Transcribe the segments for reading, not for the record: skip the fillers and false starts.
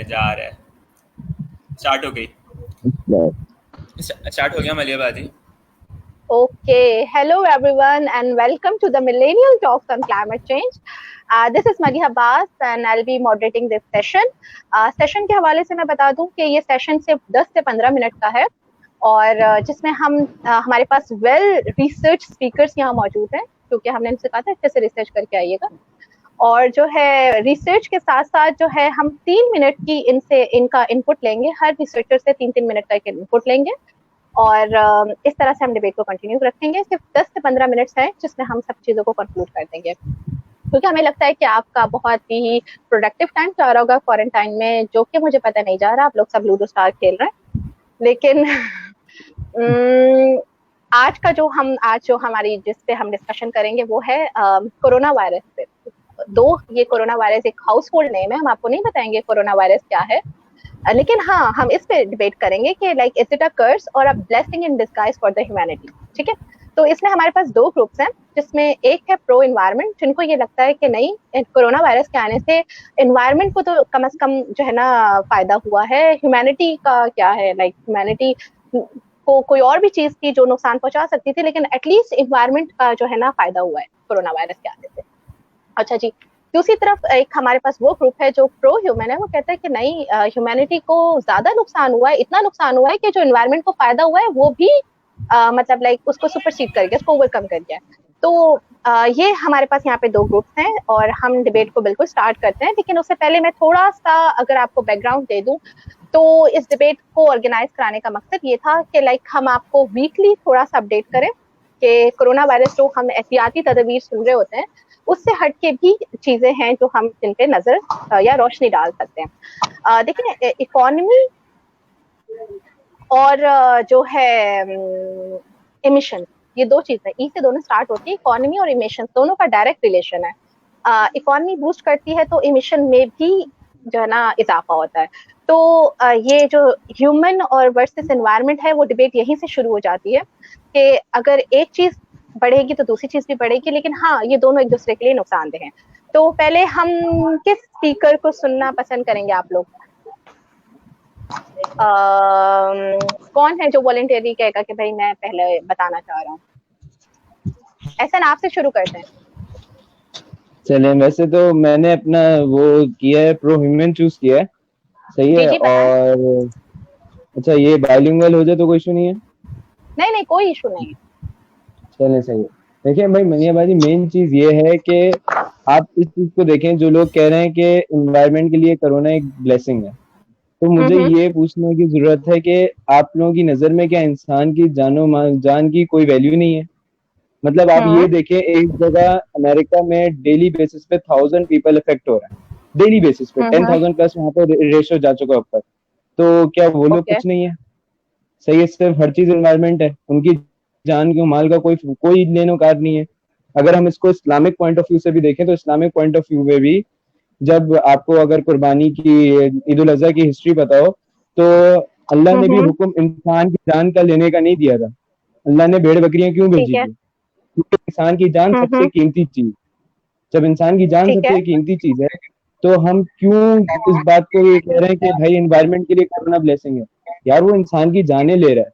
जा रहा है। स्टार्ट हो गई। स्टार्ट हो गया Malihabadi. Okay, hello everyone, and welcome to the Millennial Talks on Climate Change. This is Maliha Abbas, and I'll be moderating this session. Session के हवाले से मैं बता दूं कि ये सेशन सिर्फ 10 से 15 मिनट का है और जिसमें हम हमारे पास वेल रिसर्च स्पीकर्स यहाँ मौजूद हैं, क्योंकि हमने इनसे कहा था अच्छे से रिसर्च करके आइएगा। और जो है रिसर्च के साथ साथ जो है हम 3 मिनट की इनका इनपुट लेंगे, हर रिसर्चर से 3-3 मिनट का इनपुट लेंगे और इस तरह से हम डिबेट को कंटिन्यू रखेंगे। सिर्फ 10 से 15 मिनट्स हैं जिसमें हम सब चीज़ों को कंक्लूड कर देंगे, क्योंकि हमें लगता है कि आपका बहुत ही प्रोडक्टिव टाइम जा रहा होगा क्वारंटाइन में, जो कि मुझे पता नहीं जा रहा। आप लोग सब लूडो स्टार खेल रहे हैं, लेकिन आज जो हमारी जिस पे हम डिस्कशन करेंगे वो है कोरोना वायरस पे। ये कोरोना वायरस एक हाउस होल्ड नेम है, हम आपको नहीं बताएंगे कोरोना वायरस क्या है, लेकिन हाँ हम इस पे डिबेट करेंगे कि लाइक इज इट अ कर्स और a blessing in disguise for the humanity. ठीक है, तो इसमें हमारे पास दो ग्रुप्स हैं, जिसमें एक है प्रो इन्वायरमेंट, जिनको ये लगता है कि नहीं, कोरोना वायरस के आने से इन्वायरमेंट को तो कम से कम जो है ना फायदा हुआ है, ह्यूमैनिटी का क्या है, लाइक ह्यूमैनिटी को कोई और भी चीज थी जो नुकसान पहुंचा सकती थी, लेकिन एटलीस्ट इन्वायरमेंट का जो है ना फायदा हुआ है कोरोना वायरस के आने से। अच्छा जी, दूसरी तरफ एक हमारे पास वो ग्रुप है जो प्रो ह्यूमन है, वो कहता है कि नहीं, ह्यूमैनिटी को ज्यादा नुकसान हुआ है, इतना नुकसान हुआ है कि जो एनवायरनमेंट को फायदा हुआ है वो भी मतलब लाइक उसको सुपरसीड कर गया, उसको ओवरकम कर गया। तो ये हमारे पास यहाँ पे दो ग्रुप्स हैं और हम डिबेट को बिल्कुल स्टार्ट करते हैं। लेकिन उससे पहले मैं थोड़ा सा अगर आपको बैकग्राउंड दे दूं, तो इस डिबेट को ऑर्गेनाइज कराने का मकसद ये था कि लाइक हम आपको वीकली थोड़ा सा अपडेट करें कि कोरोना वायरस जो हम एहतियाती तदबीर सुन रहे होते हैं, उससे हट के भी चीजें हैं जो हम जिन पे नजर या रोशनी डाल सकते हैं। देखिए, इकोनॉमी और जो है इमिशन, ये दो चीजें ई से दोनों स्टार्ट होती है। इकोनॉमी और इमिशन दोनों का डायरेक्ट रिलेशन है। इकोनॉमी बूस्ट करती है तो इमिशन में भी जो है ना इजाफा होता है। तो ये जो ह्यूमन और वर्सेस एनवायरनमेंट है, वो डिबेट यहीं से शुरू हो जाती है कि अगर एक चीज बढ़ेगी तो दूसरी चीज भी बढ़ेगी, लेकिन हाँ ये दोनों एक दूसरे के लिए नुकसानदेह हैं। तो पहले हम किस स्पीकर को सुनना पसंद करेंगे आप लोग? कौन है जो वॉलंटियरली कहेगा कि भाई मैं पहले बताना चाह रहा हूँ? ऐसा ना, आपसे शुरू करते हैं। चले, वैसे तो मैंने अपना वो किया है, प्रो ह्यूमन चूज किया है, सही है। और अच्छा, ये बाइलिंगुअल हो जाए तो कोई इशू नहीं है? नहीं, कोई इशू नहीं है। चले, सही है। देखिए भाई मनिया भाई, मेन चीज ये है कि आप इस चीज को देखें, जो लोग कह रहे हैं कि एनवायरनमेंट के लिए कोरोना एक ब्लेसिंग है, तो मुझे ये पूछने की जरूरत है कि आप लोगों की नजर में क्या इंसान की जान की कोई वैल्यू नहीं है? मतलब आप ये देखें, एक जगह अमेरिका में डेली बेसिस पे 1000 पीपल इफेक्ट हो रहे हैं, डेली बेसिस पे 10,000 प्लस वहां पे रेशो जा चुका ऊपर। तो क्या वो लोग कुछ नहीं है? सही है, सिर्फ हर चीज एनवायरनमेंट है, उनकी जान के माल का कोई लेनो कार नहीं है। अगर हम इसको इस्लामिक पॉइंट ऑफ व्यू से भी देखें, तो इस्लामिक पॉइंट ऑफ व्यू में भी जब आपको अगर कुर्बानी की, ईद उल अजहा की हिस्ट्री बताओ, तो अल्लाह ने भी हुक्म इंसान की जान का लेने का नहीं दिया था। अल्लाह ने भेड़ बकरियां क्यों भेजी थी? क्योंकि इंसान की जान सबसे कीमती चीज। जब इंसान की जान सबसे कीमती चीज है, तो हम क्यों इस बात को ये कह रहे हैं कि भाई एनवायरनमेंट के लिए कोरोना ब्लेसिंग है? यार वो इंसान की जानें ले रहा है।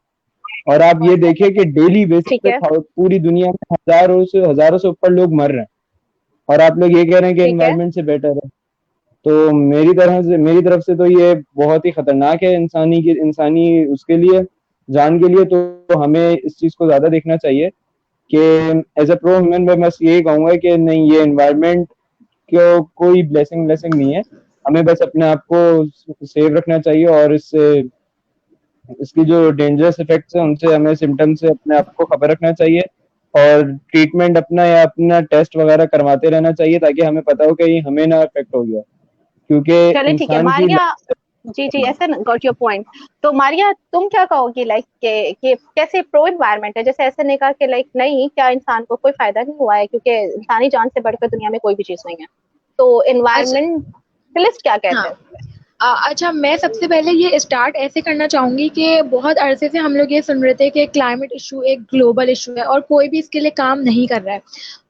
और आप ये देखिए कि डेली बेसिस पे पूरी दुनिया में हजारों से ऊपर लोग मर रहे हैं, और आप लोग ये कह रहे हैं कि एनवायरनमेंट से बेटर है। तो मेरी तरफ से तो ये बहुत ही खतरनाक है इंसानी उसके लिए, जान के लिए। तो हमें इस चीज को ज्यादा देखना चाहिए कि एज ए प्रो ह्यूमन मैं बस यही कहूंगा कि नहीं, ये एनवायरनमेंट को कोई ब्लेसिंग नहीं है। हमें बस अपने आप को सेव रखना चाहिए, और इसकी जो डेंजरस इफेक्ट्स हैं उनसे, हमें सिम्टम से अपने आप को खबर रखना चाहिए, और ट्रीटमेंट अपना या अपना टेस्ट वगैरह करवाते रहना चाहिए, ताकि हमें पता हो कि हमें ना इफेक्ट हो गया। क्योंकि ठीक है मारिया जी ऐसे गॉट योर पॉइंट। तो मारिया, तुम क्या कहोगी लाइक कि कैसे प्रो एनवायरनमेंट है? जैसे ऐसे नहीं कहा कि लाइक नहीं, क्या इंसान को कोई फायदा नहीं हुआ है, क्योंकि इंसानी जान से बढ़कर दुनिया में कोई भी चीज नहीं है। तो एनवायरनमेंटलिस्ट क्या कहते हैं? अच्छा, मैं सबसे पहले ये स्टार्ट ऐसे करना चाहूंगी कि बहुत अरसे से हम लोग ये सुन रहे थे कि क्लाइमेट इशू एक ग्लोबल इशू है और कोई भी इसके लिए काम नहीं कर रहा है।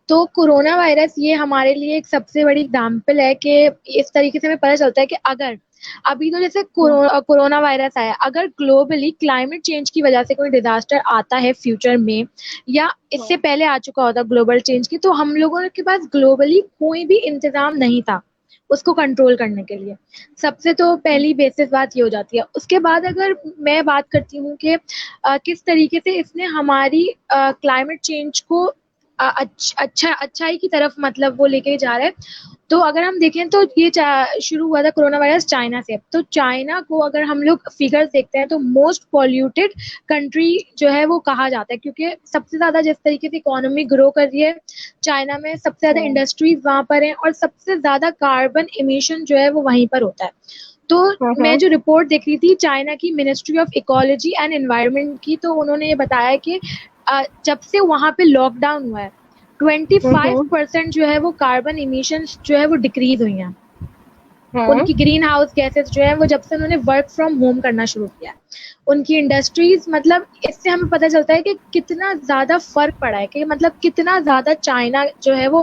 तो कोरोना वायरस ये हमारे लिए एक सबसे बड़ी एग्जाम्पल है कि इस तरीके से हमें पता चलता है कि अगर अभी तो जैसे कोरोना वायरस आया, अगर ग्लोबली क्लाइमेट चेंज की वजह से कोई डिजास्टर आता है फ्यूचर में, या इससे पहले आ चुका होता ग्लोबल चेंज की, तो हम लोगों के पास ग्लोबली कोई भी इंतजाम नहीं था उसको कंट्रोल करने के लिए। सबसे तो पहली बेसिस बात ये हो जाती है। उसके बाद अगर मैं बात करती हूँ कि किस तरीके से इसने हमारी क्लाइमेट चेंज को अच्छाई की तरफ मतलब वो लेके जा रहा है, तो अगर हम देखें तो ये शुरू हुआ था कोरोना वायरस चाइना से। तो चाइना को अगर हम लोग फिगर्स देखते हैं तो मोस्ट पॉल्यूटेड कंट्री जो है वो कहा जाता है, क्योंकि सबसे ज्यादा जिस तरीके से इकोनॉमी ग्रो कर रही है चाइना में, सबसे ज्यादा इंडस्ट्रीज वहां पर हैं और सबसे ज्यादा कार्बन इमिशन जो है वो वहीं पर होता है। तो मैं जो रिपोर्ट देख रही थी चाइना की ministry of ecology and environment की, तो उन्होंने ये बताया कि जब से वहां पे लॉकडाउन हुआ है 25% जो है वो कार्बन इमिशंस जो है वो डिक्रीज हुई हैं। उनकी ग्रीन हाउस गैसेस जो है वो जब से उन्होंने वर्क फ्रॉम होम करना शुरू किया है, उनकी इंडस्ट्रीज, मतलब इससे हमें पता चलता है कि कितना ज्यादा फर्क पड़ा है, कि मतलब कितना ज्यादा चाइना जो है वो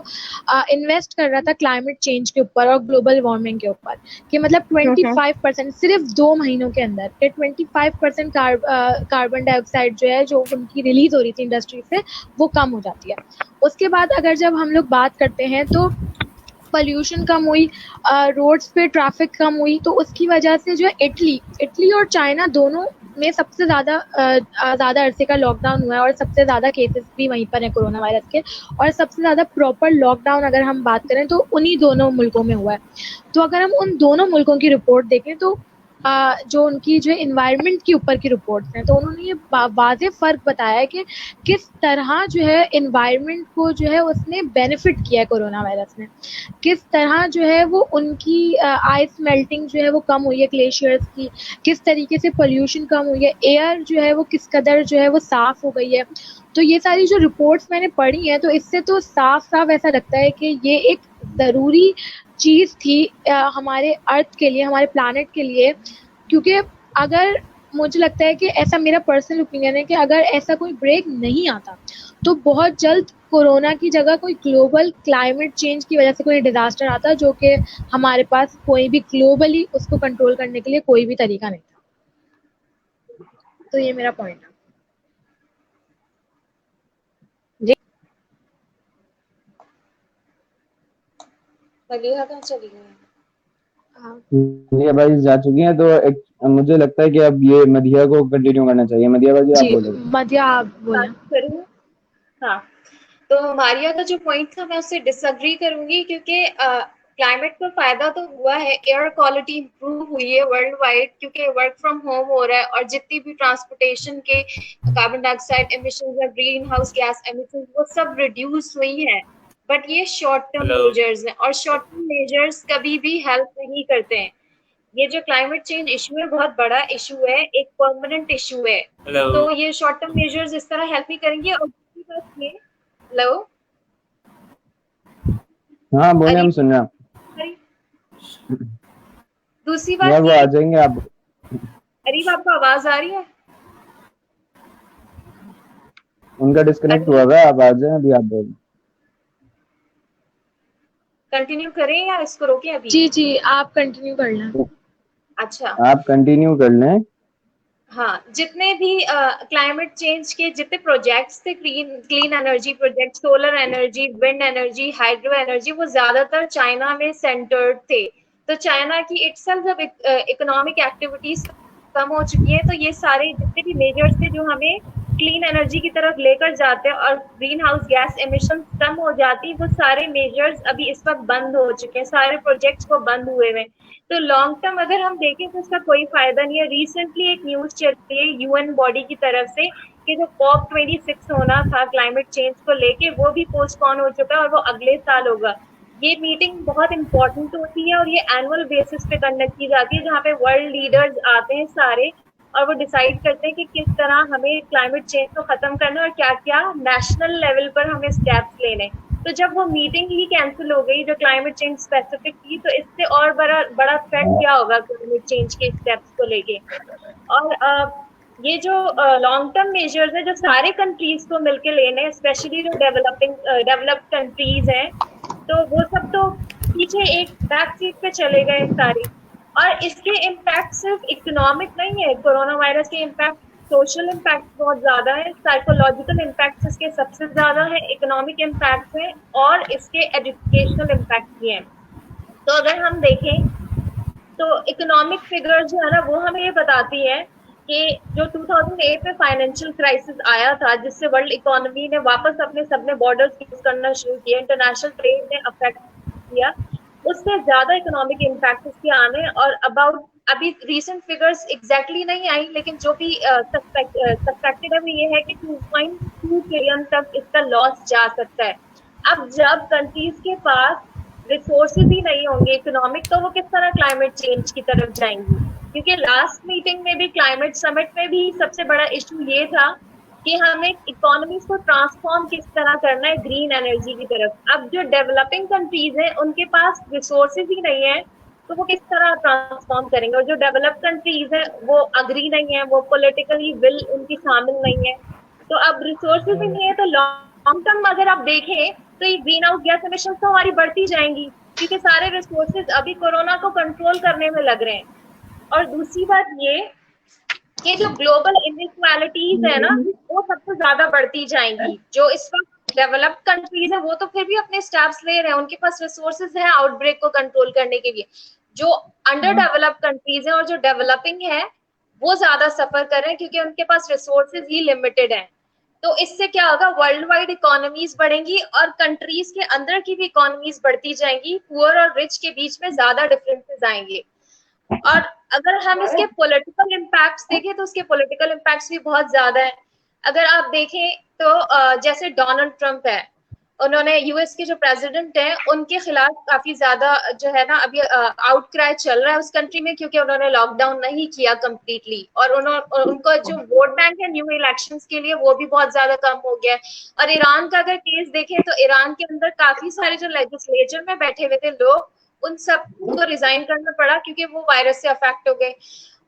इन्वेस्ट कर रहा था क्लाइमेट चेंज के ऊपर और ग्लोबल वार्मिंग के ऊपर, कि मतलब 25% सिर्फ 2 महीनों के अंदर के 25% कार्बन डाइऑक्साइड जो है जो उनकी रिलीज हो रही थी इंडस्ट्री से वो कम हो जाती है। उसके बाद अगर जब हम लोग बात करते हैं तो पॉल्यूशन कम हुई, रोड्स पे ट्रैफिक कम हुई, तो उसकी वजह से जो है इटली और चाइना दोनों में सबसे ज्यादा अरसे का लॉकडाउन हुआ है और सबसे ज्यादा केसेस भी वहीं पर हैं कोरोना वायरस के, और सबसे ज्यादा प्रॉपर लॉकडाउन अगर हम बात करें तो उन्हीं दोनों मुल्कों में हुआ है। तो अगर हम उन दोनों मुल्कों की रिपोर्ट देखें तो जो उनकी जो एनवायरनमेंट के ऊपर की रिपोर्ट्स हैं, तो उन्होंने ये वाज़ेह फ़र्क बताया है कि किस तरह जो है एनवायरनमेंट को जो है उसने बेनिफिट किया है कोरोना वायरस ने, किस तरह जो है वो उनकी आइस मेल्टिंग जो है वो कम हुई है ग्लेशियर्स की, किस तरीके से पोल्यूशन कम हुई है, एयर जो है वो किस कदर जो है वो साफ़ हो गई है। तो ये सारी जो रिपोर्ट्स मैंने पढ़ी हैं तो इससे तो साफ ऐसा लगता है कि ये एक ज़रूरी चीज़ थी हमारे अर्थ के लिए, हमारे प्लानट के लिए, क्योंकि अगर मुझे लगता है कि ऐसा मेरा पर्सनल ओपिनियन है कि अगर ऐसा कोई ब्रेक नहीं आता तो बहुत जल्द कोरोना की जगह कोई ग्लोबल क्लाइमेट चेंज की वजह से कोई डिजास्टर आता जो कि हमारे पास कोई भी ग्लोबली उसको कंट्रोल करने के लिए कोई भी तरीका नहीं था। तो ये मेरा पॉइंट है। मलिहा कहाँ चली गई? मदिया भाई जा चुकी हैं, तो मुझे लगता है कि अब ये मदिया को कंटिन्यू करना चाहिए। मदिया भाई आप बोलो। मदिया आप बोलो। करूँ? हाँ, तो मारिया का जो पॉइंट था मैं उससे डिसएग्री करूंगी, क्योंकि क्लाइमेट को फायदा तो हुआ है, एयर क्वालिटी इंप्रूव हुई है वर्ल्ड वाइड, क्योंकि वर्क फ्रॉम होम हो रहा है और जितनी भी ट्रांसपोर्टेशन के कार्बन डाइऑक्साइड एमिशंस या ग्रीन हाउस गैस एमिशंस वो सब रिड्यूस हुई हैं। बट ये शॉर्ट टर्म मेजर्स हैं और शॉर्ट टर्म मेजर्स कभी भी हेल्प नहीं करते हैं। ये जो क्लाइमेट चेंज इशू है बहुत बड़ा इशू है, एक परमानेंट इशू है। तो ये शॉर्ट टर्म मेजर्स इस तरह हेल्प नहीं करेंगे। और दूसरी बात ये, हेलो, हाँ बोले, हम सुन रहे हैं। दूसरी बात वो आ जाएंगे आप। अरीब आपको आवाज आ रही है? उनका डिस्कनेक्ट हुआ है, आप आ जाए अभी, आप बोलो। कंटिन्यू करें या इसको रोकें अभी? जी आप कंटिन्यू कर लें। अच्छा, आप कंटिन्यू कर लें। हाँ, जितने भी क्लाइमेट चेंज के जितने प्रोजेक्ट्स थे, clean energy project, solar energy, wind energy, hydro energy, वो ज्यादातर चाइना में सेंटर्ड थे। तो चाइना की इटसेल्फ जब इकोनॉमिक एक्टिविटीज कम हो चुकी है, तो ये सारे जितने भी मेजर्स थे जो हमें क्लीन एनर्जी की तरफ लेकर जाते हैं और ग्रीन हाउस गैस एमिशन कम हो जाती, वो सारे मेजर्स अभी इस वक्त बंद हो चुके हैं, सारे प्रोजेक्ट्स को बंद हुए हैं। तो लॉन्ग टर्म अगर हम देखें तो इसका कोई फायदा नहीं है। रिसेंटली एक न्यूज चल रही है यूएन बॉडी की तरफ से कि जो COP26 होना था क्लाइमेट चेंज को लेके, वो भी पोस्टपोन हो चुका है और वो अगले साल होगा। ये मीटिंग बहुत इंपॉर्टेंट होती है और ये एनुअल बेसिस पे कंडक्ट की जाती है, जहाँ पे वर्ल्ड लीडर्स आते हैं सारे और वो डिसाइड करते हैं कि किस तरह हमें क्लाइमेट चेंज को खत्म करना और क्या क्या नेशनल लेवल पर हमें स्टेप्स लेने। तो जब वो मीटिंग ही कैंसिल हो गई जो क्लाइमेट चेंज स्पेसिफिक थी, तो इससे और बड़ा थ्रेट क्या होगा क्लाइमेट चेंज के स्टेप्स को लेके। और ये जो लॉन्ग टर्म मेजर्स है जो सारे कंट्रीज को मिलके लेने, स्पेशली जो डेवलप्ड कंट्रीज हैं, तो वो सब तो पीछे एक बैक सीट पे चले गए सारे। और इसके इम्पैक्ट सिर्फ इकोनॉमिक नहीं है, कोरोना वायरस के इम्पैक्ट सोशल इम्पैक्ट बहुत ज्यादा है, साइकोलॉजिकल इम्पैक्ट इसके सबसे ज्यादा है, इकोनॉमिक इम्पैक्ट है और इसके एजुकेशनल इम्पैक्ट भी हैं। तो अगर हम देखें तो इकोनॉमिक फिगर जो है ना वो हमें ये बताती है कि जो 2008 में फाइनेंशियल क्राइसिस आया था जिससे वर्ल्ड इकोनॉमी ने वापस अपने सबने बॉर्डर्स क्लोज करना शुरू किया, इंटरनेशनल ट्रेड ने अफेक्ट किया, उससे ज्यादा इकोनॉमिक इम्पैक्ट इसके आने और अबाउट अभी रीसेंट फिगर्स एग्जैक्टली नहीं आई लेकिन जो भी सस्पेक्टेड है वो ये है कि 2.2 ट्रिलियन तक इसका लॉस जा सकता है। अब जब कंट्रीज के पास रिसोर्सेज ही नहीं होंगे इकोनॉमिक तो वो किस तरह क्लाइमेट चेंज की तरफ जाएंगी, क्योंकि लास्ट मीटिंग में भी क्लाइमेट समिट में भी सबसे बड़ा इशू ये था कि हमें इकोनॉमी को ट्रांसफॉर्म किस तरह करना है ग्रीन एनर्जी की तरफ। अब जो डेवलपिंग कंट्रीज हैं उनके पास रिसोर्सेज ही नहीं है तो वो किस तरह ट्रांसफॉर्म करेंगे, और जो डेवलप कंट्रीज हैं वो अग्री नहीं है, वो पॉलिटिकली विल उनकी शामिल नहीं है। तो अब रिसोर्सेज ही नहीं है तो लॉन्ग टर्म अगर आप देखें तो ये ग्रीन हाउस गैस एमिशन तो हमारी बढ़ती जाएंगी क्योंकि सारे रिसोर्सेज अभी कोरोना को कंट्रोल करने में लग रहे हैं। और दूसरी बात ये कि जो ग्लोबल इनइक्वालिटीज है ना वो सबसे ज्यादा बढ़ती जाएंगी। जो इस वक्त डेवलप्ड कंट्रीज है वो तो फिर भी अपने स्टेप्स ले रहे हैं, उनके पास रिसोर्सेज है आउटब्रेक को कंट्रोल करने के लिए। जो अंडर डेवलप्ड कंट्रीज है और जो डेवलपिंग है वो ज्यादा सफर कर रहे हैं क्योंकि उनके पास रिसोर्सेज ही लिमिटेड हैं। तो इससे क्या होगा, वर्ल्ड वाइड इकोनॉमीज बढ़ेंगी और कंट्रीज के अंदर की भी इकोनॉमीज बढ़ती जाएंगी, पुअर और रिच के बीच में ज्यादा डिफरेंसेस आएंगे। और अगर हम इसके पॉलिटिकल इम्पैक्ट्स देखें तो उसके पॉलिटिकल इम्पैक्ट्स भी बहुत ज्यादा है। अगर आप देखें तो जैसे डोनाल्ड ट्रंप है, उन्होंने यूएस के जो प्रेसिडेंट हैं उनके खिलाफ काफी ज्यादा जो है ना अभी आउटक्राई चल रहा है उस कंट्री में क्योंकि उन्होंने लॉकडाउन नहीं किया कम्प्लीटली और उनको जो वोट बैंक है न्यू इलेक्शंस के लिए वो भी बहुत ज्यादा कम हो गया है। और ईरान का अगर केस देखें तो ईरान के अंदर काफी सारे जो लेजिस्लेचर में बैठे हुए थे लोग उन सबको रिजाइन करना पड़ा क्योंकि वो वायरस से अफेक्ट हो गए।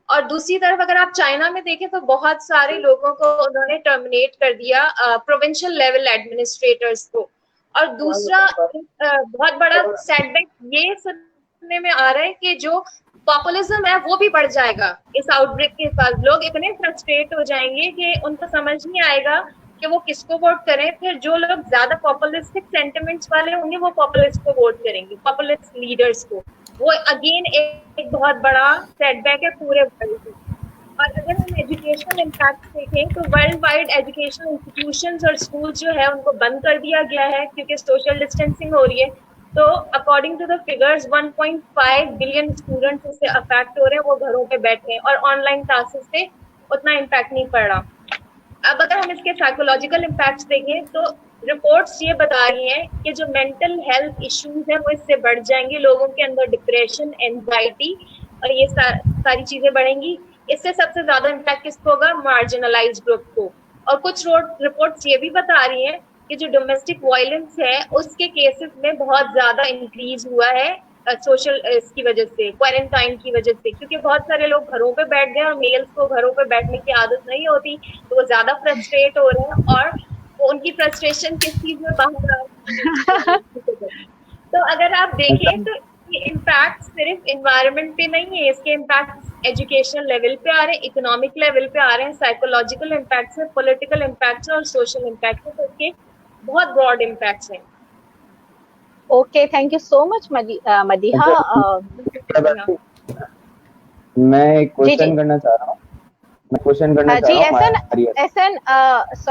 और दूसरी तरफ अगर आप चाइना में देखें तो बहुत सारे लोगों को उन्होंने टर्मिनेट कर दिया, प्रोविंशियल लेवल एडमिनिस्ट्रेटर्स को। और दूसरा बहुत बड़ा सेटबैक ये सुनने में आ रहा है कि जो पॉपुलिज्म है वो भी बढ़ जाएगा इस आउटब्रेक के साथ। लोग इतने फ्रस्ट्रेट हो जाएंगे कि उनको समझ नहीं आएगा कि वो किसको वोट करें। फिर जो लोग ज्यादा पॉपुलिस्टिक सेंटिमेंट्स वाले होंगे वो पॉपुलिस्ट को वोट करेंगे, पॉपुलिस्ट लीडर्स को। वो अगेन एक बहुत बड़ा सेटबैक है पूरे वर्ल्ड में। और अगर हम एजुकेशनल इम्पैक्ट देखें तो वर्ल्ड वाइड एजुकेशनल इंस्टीट्यूशंस और स्कूल जो है उनको बंद कर दिया गया है क्योंकि सोशल डिस्टेंसिंग हो रही है। तो according to the figures 1.5 billion students इससे अफेक्ट हो रहे हैं, वो घरों पे बैठे हैं और ऑनलाइन क्लासेस से उतना इम्पैक्ट नहीं पड़ रहा। अब अगर हम इसके साइकोलॉजिकल इम्पैक्ट्स देखें तो रिपोर्ट्स ये बता रही हैं कि जो मेंटल हेल्थ इश्यूज हैं वो इससे बढ़ जाएंगे, लोगों के अंदर डिप्रेशन, एंजाइटी और ये सारी चीजें बढ़ेंगी। इससे सबसे ज्यादा इम्पैक्ट किसको होगा, मार्जिनलाइज्ड ग्रुप को। और कुछ रिपोर्ट्स ये भी बता रही हैं कि जो डोमेस्टिक वायलेंस है उसके केसेस में बहुत ज्यादा इंक्रीज हुआ है सोशल इसकी वजह से, क्वारंटाइन की वजह से, क्योंकि बहुत सारे लोग घरों पे बैठ गए और मेल्स को घरों पे बैठने की आदत नहीं होती तो वो ज्यादा फ्रस्ट्रेट हो रहे हैं और वो उनकी फ्रस्ट्रेशन किस चीज में बाहर आ रही है। तो अगर आप देखें तो ये इम्पैक्ट सिर्फ एनवायरनमेंट पे नहीं है, इसके इम्पैक्ट एजुकेशनल लेवल पे आ रहे हैं, इकोनॉमिक लेवल पे आ रहे हैं, साइकोलॉजिकल इम्पैक्ट्स है, पॉलिटिकल इम्पैक्ट्स है और सोशल इम्पैक्ट है। तो इसके बहुत ब्रॉड इम्पैक्ट्स हैं। Okay, thank you so much Madiha. मैं एक क्वेश्चन करना चाह रहा हूँ।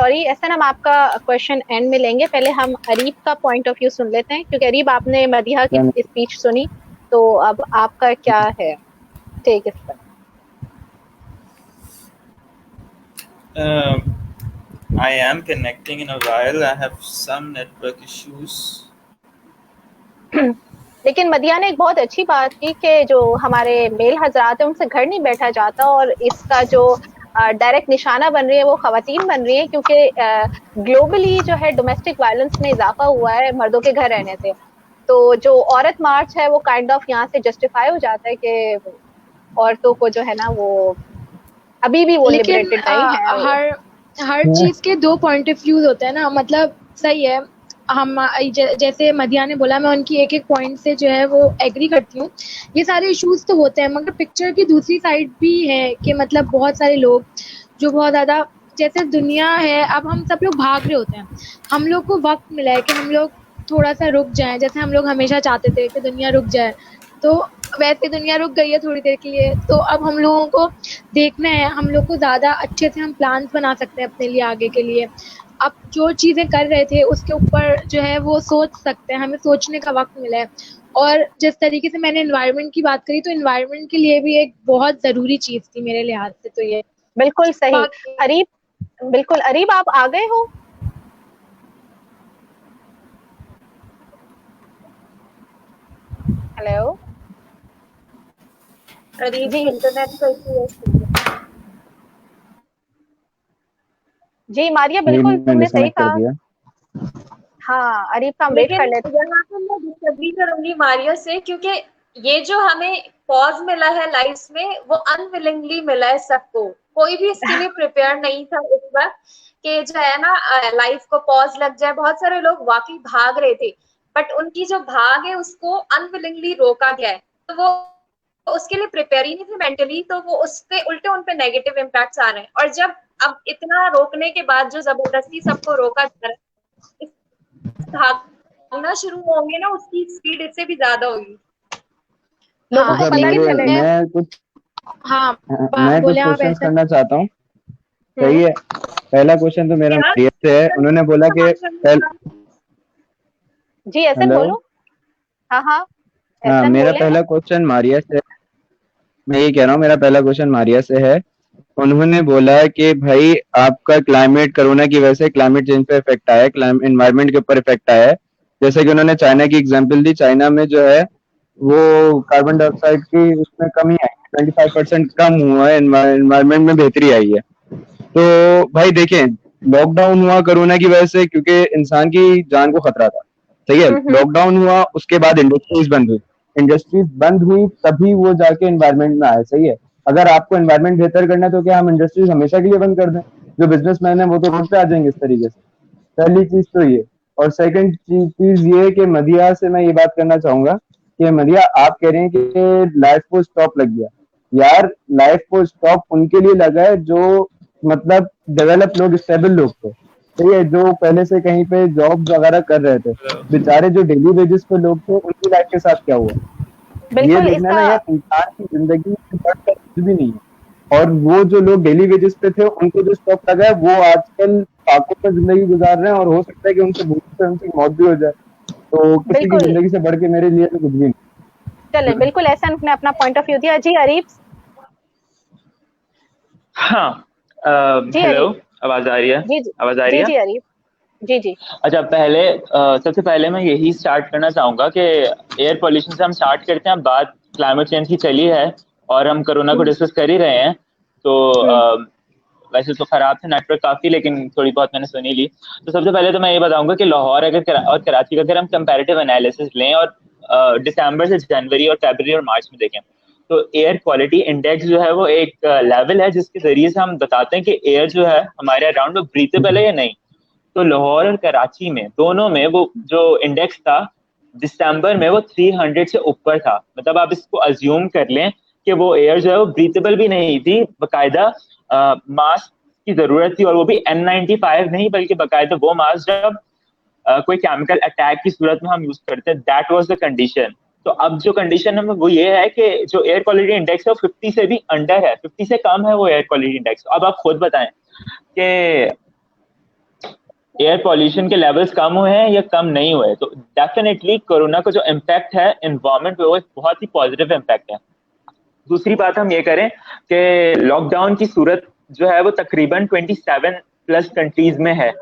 एहसन हम आपका क्वेश्चन एंड में लेंगे, पहले हम अरीब का पॉइंट ऑफ व्यू सुन लेते हैं क्योंकि अरीब आपने मदीहा की स्पीच सुनी तो अब आपका क्या है टेक इस पर। I am connecting in a while. I have some network issues. लेकिन मदीहा ने एक बहुत अच्छी बात की कि जो हमारे मेल हजरात है उनसे घर नहीं बैठा जाता और इसका जो डायरेक्ट निशाना बन रही है वो खवातीन बन रही है क्योंकि ग्लोबली जो है डोमेस्टिक वायलेंस में इजाफा हुआ है मर्दों के घर रहने से। तो जो औरत मार्च है वो काइंड ऑफ यहाँ से जस्टिफाई हो जाता है कि औरतों को जो है ना वो अभी भी वो लिबरेटेड नहीं है। हर चीज के दो पॉइंट ऑफ व्यूज होते हैं ना, मतलब सही है हम जैसे मदिया ने बोला, मैं उनकी एक एक पॉइंट से जो है वो एग्री करती हूँ। ये सारे इश्यूज तो होते हैं, मगर पिक्चर की दूसरी साइड भी है कि मतलब बहुत सारे लोग जो बहुत ज़्यादा, जैसे दुनिया है अब हम सब लोग भाग रहे होते हैं, हम लोग को वक्त मिला है कि हम लोग थोड़ा सा रुक जाएं, जैसे हम लोग हमेशा चाहते थे कि दुनिया रुक जाए, तो वैसे दुनिया रुक गई है थोड़ी देर के लिए। तो अब हम लोगों को देखना है, हम लोग को ज़्यादा अच्छे से हम प्लान्स बना सकते हैं अपने लिए आगे के लिए। अब जो चीज़ें कर रहे थे उसके ऊपर जो है वो सोच सकते हैं, हमें सोचने का वक्त मिला है। और जिस तरीके से मैंने एनवायरनमेंट की बात करी, तो एनवायरनमेंट के लिए भी एक बहुत ज़रूरी चीज़ थी मेरे लिहाज से तो ये। बिल्कुल सही। अरीब, बिल्कुल अरीब, आप आ गए हो? हेलो अरीब जी इंटरनेट का इशू है। जी मारिया, जी बिल्कुल मैंने तुमने सही डिस्कनेक्ट कर कहा। दिया। हाँ, अरीब का हम वेट लेकिन कर लेते। यहाँ पे मैं डिसएग्री करूंगी मारिया से, क्योंकि ये जो हमें पॉज मिला है लाइफ में वो अनविलिंगली मिला है सबको। कोई भी इसके लिए प्रिपेयर नहीं था इस वक्त कि जो है ना लाइफ को पॉज लग जाए। बहुत सारे लोग वाकई भाग रहे थे, बट उनकी जो भाग है उसको अनविलिंगली रोका गया है। तो वो उसके लिए प्रिपेयर ही नहीं थे मेंटली, तो वो उसके उल्टे उन पे नेगेटिव इम्पैक्ट्स आ रहे हैं। और जब अब इतना रोकने के बाद जो जबरदस्ती सबको रोका जा रहा है, भागना शुरू होंगे ना, उसकी स्पीड इससे भी ज्यादा होगी। लोगों हाँ, को अच्छा पता नहीं लेकिन चलेगा। मैं कुछ हाँ, बोले आप क्वेश्चंस ऐसा। करना चाहता हूँ। सही है। पहला क्वेश्चन तो मेरा क्या मारिया से है। उन्होंने बोला कि जी एहसन हेलो, बोलो। हाँ हाँ, हाँ एहसन मेरा बोले। पहला क्वेश्चन मारिया से, मैं ये कह रहा हूँ मेरा पहला क्वेश्चन मारिया से है। उन्होंने बोला कि भाई आपका क्लाइमेट, कोरोना की वजह से क्लाइमेट चेंज पे इफेक्ट आया है, एनवायरनमेंट के ऊपर इफेक्ट आया है। जैसे कि उन्होंने चाइना की एग्जांपल दी, चाइना में जो है वो कार्बन डाइऑक्साइड की उसमें कमी आई है, 25% कम हुआ है, एनवायरनमेंट में बेहतरी आई है। तो भाई देखें, लॉकडाउन हुआ कोरोना की वजह से क्योंकि इंसान की जान को खतरा था। सही है। लॉकडाउन हुआ, उसके बाद इंडस्ट्रीज बंद हुई, इंडस्ट्रीज बंद हुई तभी वो जाके एनवायरनमेंट में आए। सही है। अगर आपको एनवायरनमेंट बेहतर करना है तो क्या हम इंडस्ट्रीज हमेशा के लिए बंद कर दें? जो बिजनेसमैन है वो तो रोड पे आ जाएंगे इस तरीके से। पहली चीज तो ये। और सेकंड चीज ये कि मदिया से मैं ये बात करना चाहूंगा कि मदिया, आप कह रहे हैं कि लाइफ को स्टॉप लग गया। यार लाइफ को स्टॉप उनके लिए लगा है जो मतलब डेवलप लोग, स्टेबल लोग थे। सही है, जो पहले से कहीं पे जॉब वगैरह कर रहे थे। बेचारे जो डेली वेजेस पे लोग थे उनकी लाइफ के साथ क्या हुआ? ये बिल्कुल देखना इसका। ना यार, इंसान की जिंदगी से बढ़कर कुछ भी नहीं है। और वो जो लोग डेली वेजेस पे थे उनको जो स्टॉप लगा है वो आजकल फाकों में जिंदगी गुजार रहे हैं, और हो सकता है कि उनसे भूख से उनकी मौत भी हो जाए। तो किसी की बिल्कुल, जिंदगी से बढ़ के मेरे लिए तो कुछ भी नहीं। चले बिल्कुल एहसन ने अपना पॉइंट ऑफ व्यू दिया। जी अरीब। हाँ, जी हेलो, अरीब। आवाज आ रही है? जी जी। आवाज आ रही जी है? जी अरीब। जी जी। अच्छा, पहले सबसे पहले मैं यही स्टार्ट करना चाहूंगा कि एयर पोल्यूशन से हम स्टार्ट करते हैं। बात क्लाइमेट चेंज की चली है और हम कोरोना को डिस्कस कर ही रहे हैं, तो वैसे तो खराब था नेटवर्क काफी, लेकिन थोड़ी बहुत मैंने सुनी ली। तो सबसे पहले तो मैं ये बताऊंगा कि लाहौर और कराची का अगर हम कंपैरेटिव एनालिसिस लें और दिसंबर से जनवरी और फरवरी और मार्च में देखें, तो एयर क्वालिटी इंडेक्स जो है वो एक लेवल है जिसके जरिए से हम बताते हैं कि एयर जो है हमारे अराउंड वो ब्रीथेबल है या नहीं। तो लाहौर और कराची में दोनों में वो जो इंडेक्स था दिसंबर में वो 300 से ऊपर था। मतलब आप इसको अज्यूम कर लें कि वो एयर जो है वो ब्रीथेबल भी नहीं थी, बाकायदा मास्क की जरूरत थी, और वो भी N95 नहीं बल्कि बाकायदा वो मास्क जब कोई केमिकल अटैक की सूरत में हम यूज करते हैं, दैट वाज द कंडीशन। तो अब जो कंडीशन है वो ये है कि जो एयर क्वालिटी इंडेक्स है वो 50 से भी अंडर है, 50 से कम है वो एयर क्वालिटी इंडेक्स। अब आप खुद बताएं कि एयर पॉल्यूशन के लेवल्स कम हुए हैं या कम नहीं हुए। तो डेफिनेटली कोरोना का जो इम्पैक्ट है एनवायरमेंट पे वो एक बहुत ही पॉजिटिव इम्पैक्ट है। दूसरी बात हम ये करें कि लॉकडाउन की सूरत जो है वो तकरीबन 27 प्लस कंट्रीज में है।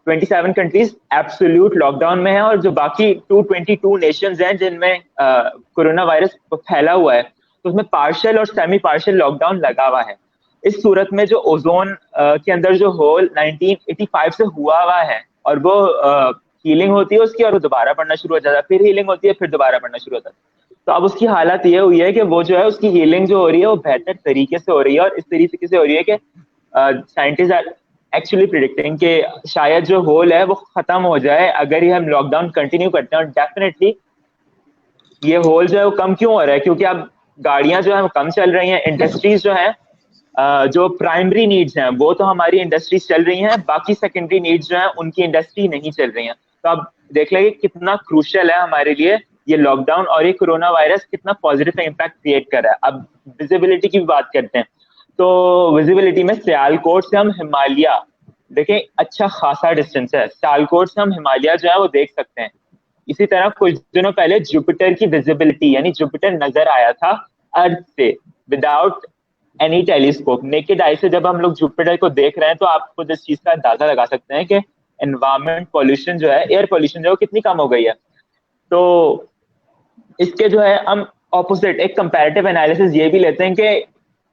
27 कंट्रीज एब्सोल्यूट लॉकडाउन में है, और जो बाकी 222 नेशंस हैं जिनमें कोरोना वायरस फैला हुआ है, तो उसमें पार्शियल और सेमी पार्शियल लॉकडाउन लगा हुआ है। इस सूरत में जो ओजोन के अंदर जो होल 1985 से हुआ हुआ है, और वो हीलिंग होती है उसकी, और वो दोबारा पड़ना शुरू हो जाता है, फिर हीलिंग होती है, फिर दोबारा पड़ना शुरू होता है। तो अब उसकी हालत ये हुई है कि वो जो है उसकी हीलिंग जो हो रही है वो बेहतर तरीके से हो रही है, और इस तरीके से हो रही है कि साइंटिस्ट आर एक्चुअली प्रिडिक्टिंग कि शायद जो होल है वो खत्म हो जाए अगर ये हम लॉकडाउन कंटिन्यू करते हैं, और डेफिनेटली ये होल जो है वो कम क्यों हो रहा है, क्योंकि अब गाड़ियां जो है वो कम चल रही हैं, इंडस्ट्रीज जो है जो प्राइमरी नीड्स हैं वो तो हमारी इंडस्ट्रीज चल रही हैं, बाकी सेकेंडरी नीड्स जो हैं उनकी इंडस्ट्री नहीं चल रही हैं। तो आप देख लेंगे कितना क्रूशियल है हमारे लिए ये लॉकडाउन, और ये कोरोना वायरस कितना पॉजिटिव इम्पैक्ट क्रिएट कर रहा है। अब विजिबिलिटी की भी बात करते हैं, तो विजिबिलिटी में सियालकोट से हम हिमालय, देखें अच्छा खासा डिस्टेंस है, सियालकोट से हम हिमालय जो है वो देख सकते हैं। इसी तरह कुछ दिनों पहले जुपिटर की विजिबिलिटी, यानी जुपिटर नजर आया था अर्थ से without any telescope, naked eye से जब हम लोग जुपिटर को देख रहे हैं तो आपको इस चीज का अंदाजा लगा सकते हैं कि एनवायरमेंट पॉल्यूशन जो है, एयर पॉल्यूशन जो है कितनी कम हो गई है। तो इसके जो है हम ऑपोजिट एक कंपैरेटिव एनालिसिस ये भी लेते हैं कि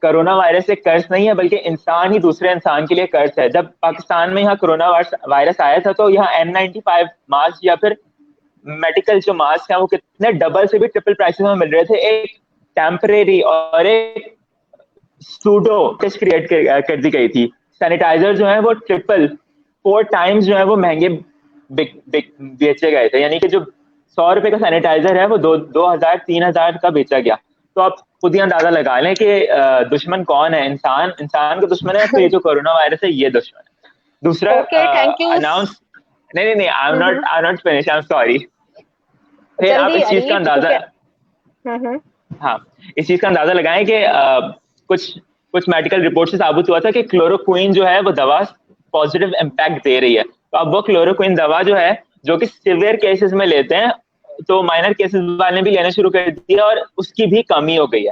कोरोना वायरस एक कर्ज नहीं है, बल्कि इंसान ही दूसरे इंसान के लिए कर्ज है। जब पाकिस्तान में यहाँ कोरोना वायरस आया था तो यहाँ N95 मास्क या फिर मेडिकल जो मास्क है वो कितने डबल से भी ट्रिपल प्राइसेस में मिल रहे थे। एक टेम्परेरी और एक सूडो टेस्ट क्रिएट कर दी गई थी। सैनिटाइजर जो है वो 4 टाइम्स जो है वो महंगे बेचे गए थे, यानी कि जो 100 रुपए का सैनिटाइजर है वो 2000-3000 का बेचा गया। तो आप खुद ही अंदाजा लगा लें कि दुश्मन कौन है, इंसान का दुश्मन है, तो ये जो कोरोना वायरस है ये दुश्मन है। दूसरा अनाउंस नहीं I am not finish, I am sorry. फिर आप इस चीज का अंदाजा इस चीज का अंदाजा लगाएं कि कुछ मेडिकल रिपोर्ट से साबित हुआ था कि क्लोरोक्विन जो है वो दवा पॉजिटिव इम्पैक्ट दे रही है। तो अब वो क्लोरोक्विन दवा जो है जो कि सिवियर केसेस में लेते हैं, तो माइनर केसेस वाले भी लेना शुरू कर दिया और उसकी भी कमी हो गई है।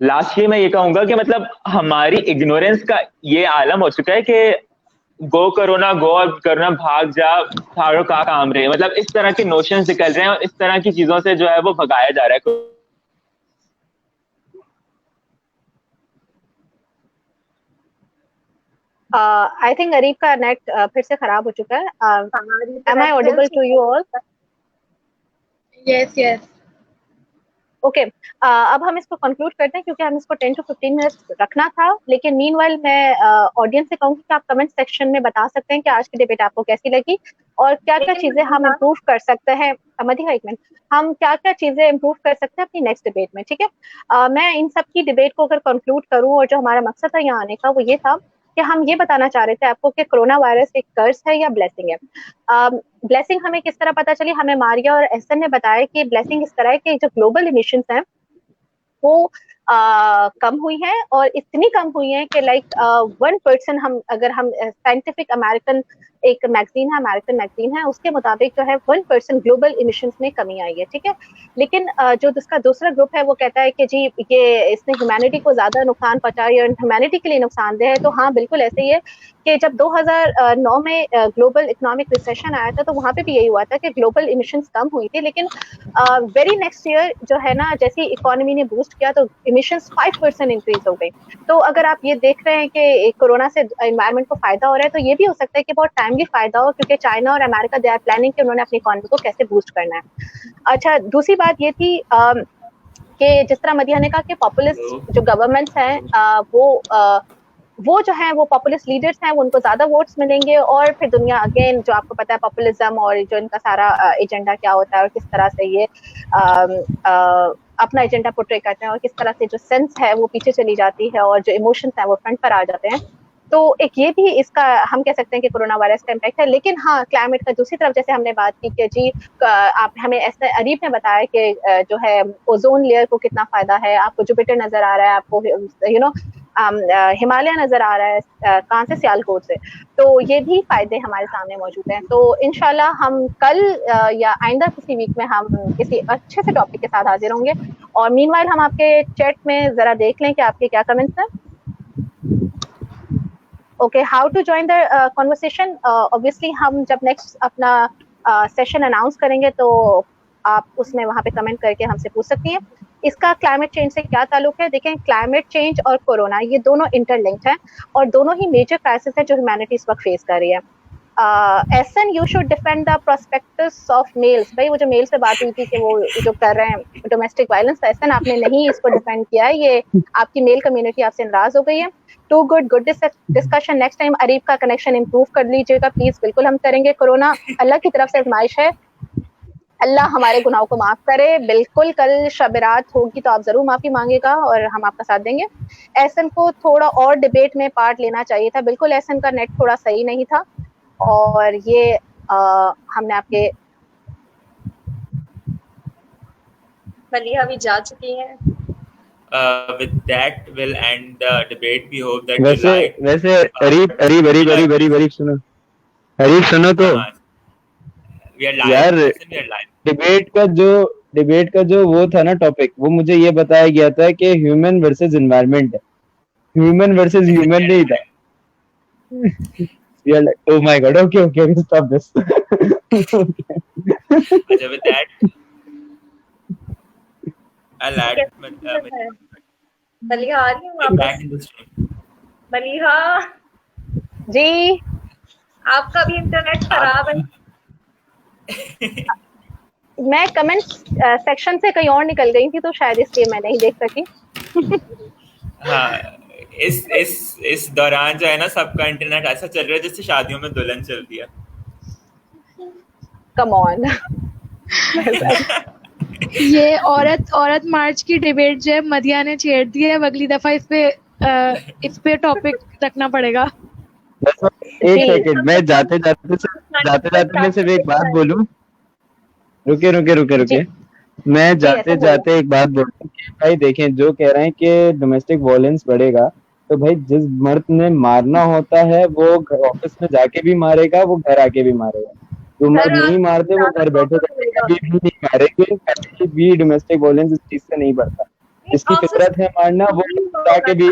लास्टली मैं ये कहूंगा कि मतलब हमारी इग्नोरेंस का ये आलम हो चुका है कि गो कोरोना गो और कोरोना भाग जा, थारो का काम रहे, मतलब इस तरह के नोशंस निकल रहे हैं और इस तरह की चीजों से जो है वो भगाया जा रहा है। आई थिंक अरीब का नेट फिर से खराब हो चुका है। Am I audible to you all? Yes okay, अब हम इसको कंक्लूड करते हैं क्योंकि हम इसको 10 to 15 मिनट्स रखना था। लेकिन मीनवाइल मैं ऑडियंस से कहूंगी कि आप कमेंट सेक्शन में बता सकते हैं कि आज की डिबेट आपको कैसी लगी और क्या क्या चीजें हम इम्प्रूव कर सकते हैं। मदिहा एक मिनट, हम क्या क्या चीजें इम्प्रूव कर सकते हैं अपनी नेक्स्ट डिबेट में, ठीक है। मैं इन सब की डिबेट को अगर कंक्लूड करूं, और जो हमारा मकसद था यहाँ आने का वो ये था कि हम ये बताना चाह रहे थे आपको कि कोरोना वायरस एक कर्ज है या ब्लेसिंग है। ब्लेसिंग हमें किस तरह पता चली? हमें मारिया और एहसन ने बताया कि ब्लेसिंग इस तरह है कि जो ग्लोबल इमिशंस हैं वो कम हुई है, और इतनी कम हुई है कि लाइक 1%, अगर हम साइंटिफिक अमेरिकन एक मैगजीन है, अमेरिकन मैगजीन है, उसके मुताबिक जो है 1% ग्लोबल इमिशंस में कमी आई है, ठीक है। लेकिन जो जिसका दूसरा ग्रुप है वो कहता है कि जी ये इसने ह्यूमैनिटी को ज्यादा नुकसान पहुंचाया, ह्यूमैनिटी के लिए नुकसानदेह है। तो हाँ, बिल्कुल ऐसे ही है कि जब 2009 में ग्लोबल इकोनॉमिक रिसेशन आया था तो वहां पे भी यही हुआ था कि ग्लोबल इमिशंस कम हुई थी, लेकिन वेरी नेक्स्ट ईयर जो है ना, जैसे इकोनॉमी ने बूस्ट किया तो इमिशंस 5% इंक्रीज हो गई। तो अगर आप ये देख रहे हैं कि कोरोना से एनवायरनमेंट को फायदा हो रहा है, तो ये भी हो सकता है कि बहुत टाइमली फायदा हो, क्योंकि चाइना और अमेरिका दे आर प्लानिंग कि उन्होंने अपनी इकोनॉमी को कैसे बूस्ट करना है। अच्छा, दूसरी बात ये थी कि जिस तरह मदिहा ने कहा कि पॉपुलिस्ट जो गवर्नमेंट्स हैं वो जो है वो पॉपुलिस्ट लीडर्स हैं, वो उनको ज्यादा वोट्स मिलेंगे, और फिर दुनिया अगेन जो आपको पता है पॉपुलिज्म और जो इनका सारा एजेंडा क्या होता है और किस तरह से ये अपना एजेंडा पोर्ट्रे करते हैं और किस तरह से जो सेंस है वो पीछे चली जाती है और जो इमोशंस हैं वो फ्रंट पर आ जाते हैं। तो एक ये भी इसका हम कह सकते हैं कि कोरोना वायरस का इम्पैक्ट है। लेकिन हाँ, क्लाइमेट का दूसरी तरफ जैसे हमने बात की कि जी आप हमें ऐसे अरीब ने बताया कि जो है ओजोन लेयर को कितना फायदा है, आपको जुपिटर नजर आ रहा है, आपको हिमालय नजर आ रहा है, कहाँ से? सियालकोट से। तो ये भी फायदे हमारे सामने मौजूद हैं। तो इंशाल्लाह हम कल या आइंदा किसी वीक में हम किसी अच्छे से टॉपिक के साथ हाजिर होंगे। और मीनवाइल हम आपके चैट में जरा देख लें कि आपके क्या कमेंट्स हैं। Okay, how to join the conversation? Obviously हम जब नेक्स्ट अपना सेशन अनाउंस करेंगे तो आप उसमें वहाँ पे कमेंट करके हमसे पूछ सकती हैं। इसका क्लाइमेट चेंज से क्या ताल्लुक है? देखें, क्लाइमेट चेंज और कोरोना ये दोनों इंटरलिंक्ड हैं और दोनों ही मेजर क्राइसिस है जो ह्यूमैनिटी इस वक्त फेस कर रही है। As an you should defend the prospectus of males. भाई वो जो मेल से बात हुई थी कि वो जो कर रहे हैं डोमेस्टिक वायलेंस, एसन आपने नहीं इसको डिफेंड किया है, ये आपकी मेल कम्युनिटी आपसे नाराज हो गई है। To good discussion, next time Areeb का कनेक्शन इंप्रूव कर लीजिएगा प्लीज। बिल्कुल हम करेंगे। कोरोना अल्लाह की तरफ से आजमाइश है, अल्लाह हमारे गुनाहों को माफ करे। बिल्कुल कल शब रात होगी तो आप जरूर माफी मांगेगा और हम आपका साथ देंगे। एहसन को थोड़ा और डिबेट में पार्ट लेना चाहिए था। बिल्कुल एहसन का नेट थोड़ा सही नहीं था और ये हमने आपके मलिहा भी जा चुकी हैं। With that we'll end the debate. We hope that वैसे अरीब सुनो तो we are live. यार We are live. डिबेट का जो वो था ना टॉपिक, वो मुझे ये बताया गया था कि ह्यूमन वर्सेस एनवायरनमेंट है, ह्यूमन वर्सेस ह्यूमन नहीं था। You're like, oh my god, okay, stop this. अच्छा, with that I'll add Maliha आ रही हूँ वापस। back in the stream. Maliha जी आपका भी इंटरनेट खराब है। मैं कमेंट सेक्शन से कहीं और निकल गई थी तो शायद इसलिए मैं नहीं देख सकी। हाँ, इस दौरान जो है ना सबका इंटरनेट ऐसा चल रहा है जैसे शादियों में दुल्हन चलती है। Come on. ये औरत मार्च की डिबेट जो है मदिया ने छेड़ दी है, अब अगली दफा इस पे टॉपिक रखना पड़ेगा। एक सेकंड, मैं जाते मैं सिर्फ एक बात बोलूं। रुके। मैं जाते एक बात बोलूं कि भाई देखें, जो कह रहे हैं कि डोमेस्टिक वायलेंस बढ़ेगा, तो भाई जिस मर्द ने मारना होता है वो ऑफिस में जाके भी मारेगा, वो घर आके भी मारेगा। जो मर्द नहीं मारते वो घर बैठे कभी भी नहीं मारेंगे, कभी भी डोमेस्टिक वायलेंस इस चीज से नहीं बढ़ता। जिसकी फितरत है मारना, वो आके भी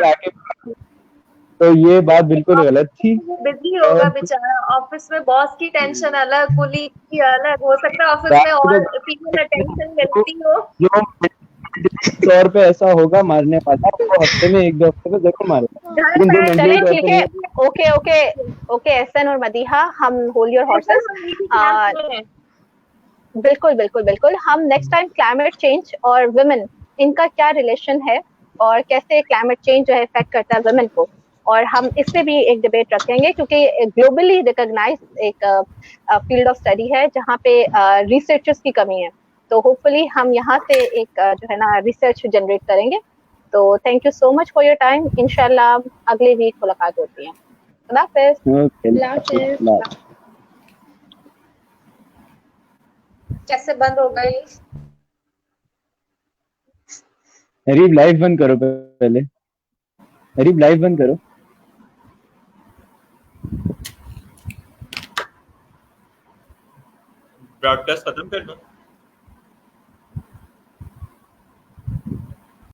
तो ये बात बिल्कुल गलत थी। बिजी होगा बेचारा, ऑफिस में बॉस की टेंशन अलग, कुलीग की अलग, हो सकता है ऑफिस में और फीमेल अटेंशन मिलती हो। जो तौर पे ऐसा होगा मारने वाला, वो हफ्ते में एक दो हफ्ते में जरूर मारेगा। चलिए ठीक है, ओके एहसन और मदीहा, हम होल्ड योर हॉर्सेस। बिल्कुल हम नेक्स्ट टाइम क्लाइमेट चेंज और वुमेन, इनका क्या रिलेशन है और कैसे क्लाइमेट चेंज जो है इफेक्ट करता है वुमेन को, और हम इससे भी एक डिबेट रखेंगे क्योंकि ग्लोबली रिकॉग्नाइज एक फील्ड ऑफ स्टडी है जहाँ पे रिसर्चर्स की कमी है। तो होपफुली हम यहाँ से एक जो है ना रिसर्च जनरेट करेंगे। तो thank you so much for your time. इंशाल्लाह अगले वीक मुलाकात होती है। अल्लाह हाफिज़। कैसे बंद हो गई? अरीब लाइव बंद करो पहले, अरीब लाइव बंद करो। ब्रॉडकास्ट खत्म कर दो।